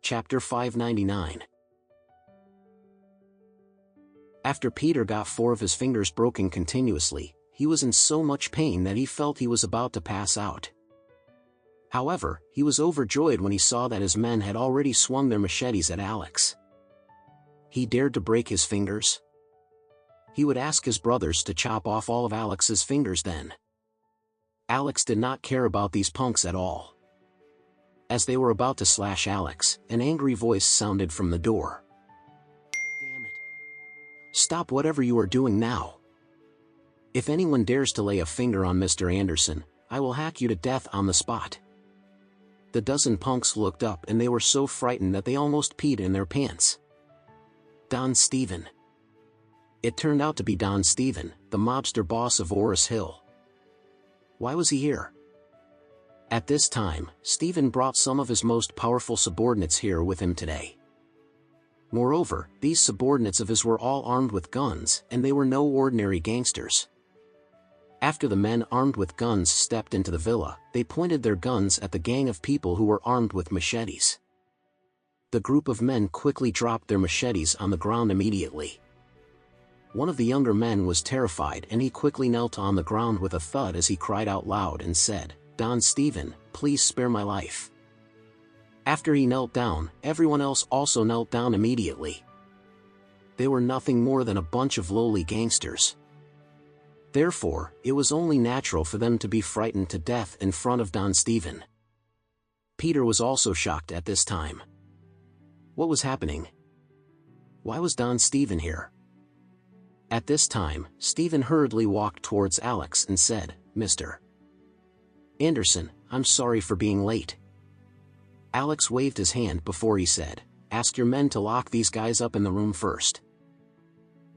Chapter 599. After Peter got 4 of his fingers broken continuously, he was in so much pain that he felt he was about to pass out. However, he was overjoyed when he saw that his men had already swung their machetes at Alex. He dared to break his fingers. He would ask his brothers to chop off all of Alex's fingers then. Alex did not care about these punks at all. As they were about to slash Alex, an angry voice sounded from the door. "Damn it. Stop whatever you are doing now. If anyone dares to lay a finger on Mr. Anderson, I will hack you to death on the spot." The dozen punks looked up and they were so frightened that they almost peed in their pants. Don Stephen. It turned out to be Don Stephen, the mobster boss of Oris Hill. Why was he here? At this time, Stephen brought some of his most powerful subordinates here with him today. Moreover, these subordinates of his were all armed with guns, and they were no ordinary gangsters. After the men armed with guns stepped into the villa, they pointed their guns at the gang of people who were armed with machetes. The group of men quickly dropped their machetes on the ground immediately. One of the younger men was terrified and he quickly knelt on the ground with a thud as he cried out loud and said, "Don Stephen, please spare my life." After he knelt down, everyone else also knelt down immediately. They were nothing more than a bunch of lowly gangsters. Therefore, it was only natural for them to be frightened to death in front of Don Stephen. Peter was also shocked at this time. What was happening? Why was Don Stephen here? At this time, Stephen hurriedly walked towards Alex and said, "Mr. Anderson, I'm sorry for being late." Alex waved his hand before he said, "Ask your men to lock these guys up in the room first."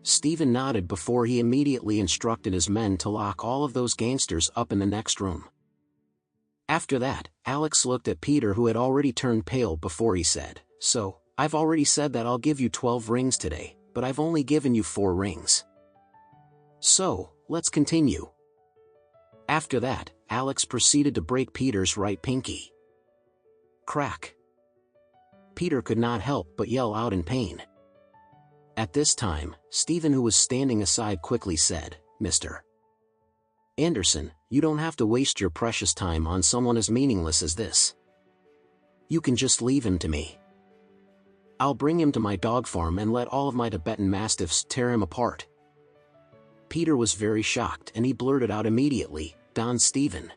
Stephen nodded before he immediately instructed his men to lock all of those gangsters up in the next room. After that, Alex looked at Peter, who had already turned pale, before he said, "So, I've already said that I'll give you 12 rings today, but I've only given you 4 rings. So, let's continue." After that, Alex proceeded to break Peter's right pinky. Crack. Peter could not help but yell out in pain. At this time, Stephen, who was standing aside, quickly said, "Mr. Anderson, you don't have to waste your precious time on someone as meaningless as this. You can just leave him to me. I'll bring him to my dog farm and let all of my Tibetan mastiffs tear him apart." Peter was very shocked and he blurted out immediately, "Don Stephen.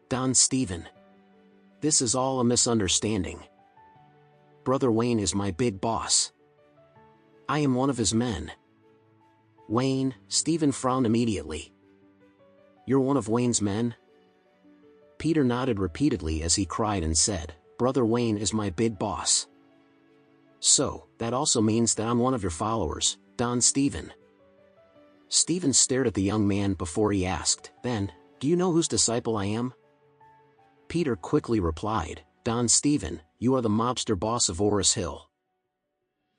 Don Stephen. This is all a misunderstanding. Brother Wayne is my big boss. I am one of his men." "Wayne?" Stephen frowned immediately. "You're one of Wayne's men?" Peter nodded repeatedly as he cried and said, "Brother Wayne is my big boss. So, that also means that I'm one of your followers, Don Stephen." Stephen stared at the young man before he asked, "Then, do you know whose disciple I am?" Peter quickly replied, "Don Stephen, you are the mobster boss of Oris Hill.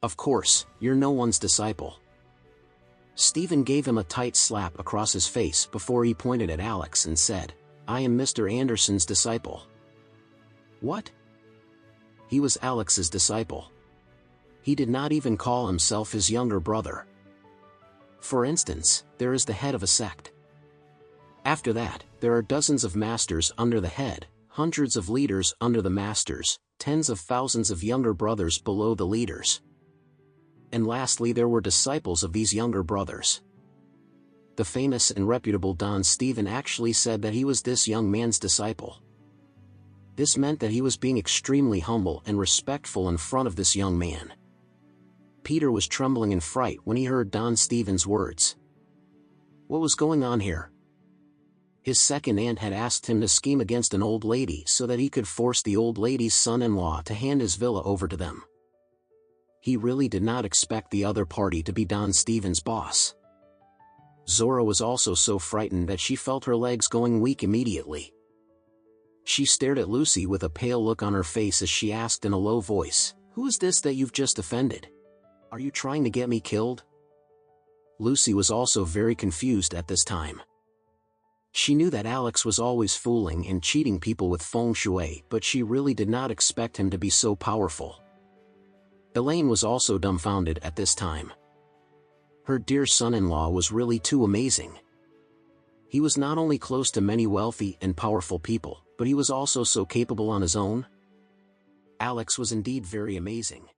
Of course, you're no one's disciple." Stephen gave him a tight slap across his face before he pointed at Alex and said, "I am Mr. Anderson's disciple." What? He was Alex's disciple. He did not even call himself his younger brother. For instance, there is the head of a sect. After that, there are dozens of masters under the head, hundreds of leaders under the masters, tens of thousands of younger brothers below the leaders. And lastly, there were disciples of these younger brothers. The famous and reputable Don Stephen actually said that he was this young man's disciple. This meant that he was being extremely humble and respectful in front of this young man. Peter was trembling in fright when he heard Don Stephen's words. What was going on here? His second aunt had asked him to scheme against an old lady so that he could force the old lady's son-in-law to hand his villa over to them. He really did not expect the other party to be Don Stephen's boss. Zora was also so frightened that she felt her legs going weak immediately. She stared at Lucy with a pale look on her face as she asked in a low voice, "Who is this that you've just offended? Are you trying to get me killed?" Lucy was also very confused at this time. She knew that Alex was always fooling and cheating people with feng shui, but she really did not expect him to be so powerful. Elaine was also dumbfounded at this time. Her dear son-in-law was really too amazing. He was not only close to many wealthy and powerful people, but he was also so capable on his own. Alex was indeed very amazing.